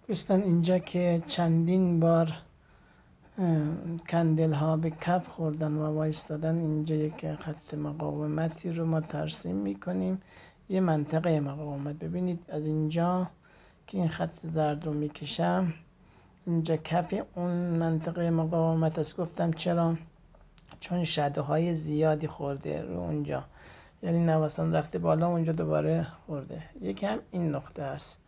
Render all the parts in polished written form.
دوستان اینجا که چندین بار کندل ها به کف خوردن و وایستادن، اینجا یک خط مقاومتی رو ما ترسیم میکنیم، یه منطقه مقاومت. ببینید از اینجا که این خط زرد رو میکشم، اینجا کف اون منطقه مقاومت است. گفتم چرا؟ چون شدوهای زیادی خورده رو اونجا، یعنی نوسان رفته بالا، اونجا دوباره خورده. یکم این نقطه است،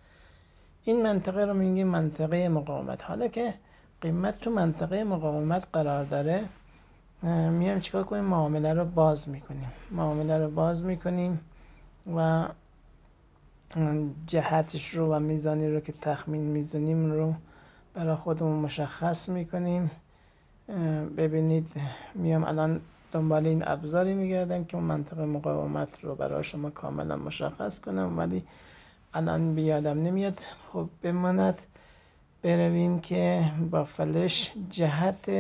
این منطقه رو میگیم منطقه مقاومت. حالا که قیمت تو منطقه مقاومت قرار داره، میایم چیکار کنیم؟ معامله رو باز میکنیم و جهتش رو و میزانی رو که تخمین میزنیم رو برای خودمون مشخص میکنیم. ببینید میام الان دنبال این ابزاری میگردم که اون منطقه مقاومت رو برای شما کاملا مشخص کنم، ولی الان بیادم نمیاد. خب بماند برویم که با فلش جهت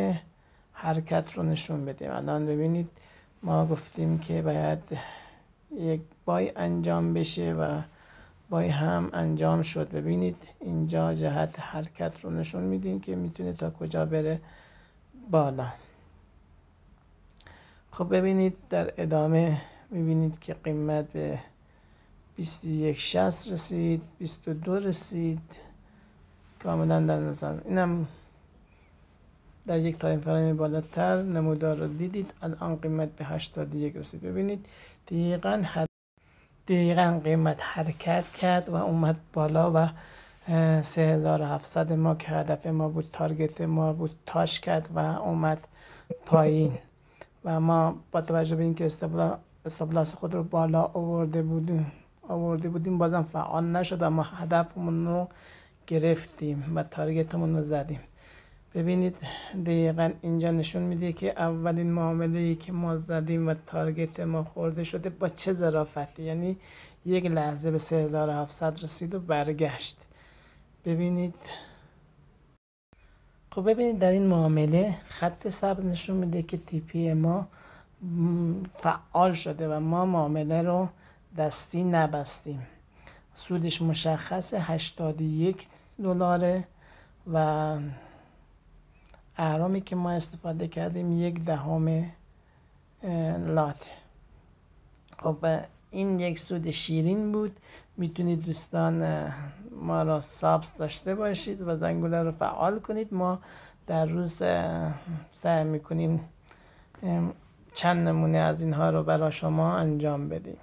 حرکت رو نشون بدیم. الان ببینید ما گفتیم که باید یک بای انجام بشه و بای هم انجام شد. ببینید اینجا جهت حرکت رو نشون میدیم که میتونه تا کجا بره بالا. خب ببینید در ادامه میبینید که قیمت به 21.60 رسید، 22 رسید، کاملا در نظر. اینم در یک تایم فریم بالاتر نمودار رو دیدید. الان قیمت به 81 رسید. ببینید دقیقاً قیمت حرکت کرد و اومد بالا و 3700 ما که هدف ما بود، تارگت ما بود، تاچ کرد و اومد پایین و ما با توجه به اینکه استاپلاس خود رو بالا آورده بودیم بازم فعال نشد، اما هدفمون رو گرفتیم و تارگتمون رو زدیم. ببینید دقیقاً اینجا نشون میده که اولین معامله‌ای که ما زدیم و تارگت ما خورده شده با چه ظرافتی، یعنی یک لحظه به 3700 رسید و برگشت. ببینید خب ببینید در این معامله خط سبز نشون میده که تی پی ما فعال شده و ما معامله رو دستی نبستیم. سودش مشخص 81 دلاره و اهرامی که ما استفاده کردیم 1/10 لات. خب این یک سود شیرین بود. میتونید دوستان ما را سابس داشته باشید و زنگوله رو فعال کنید. ما در روز سعی میکنیم چند نمونه از اینها رو برای شما انجام بدیم.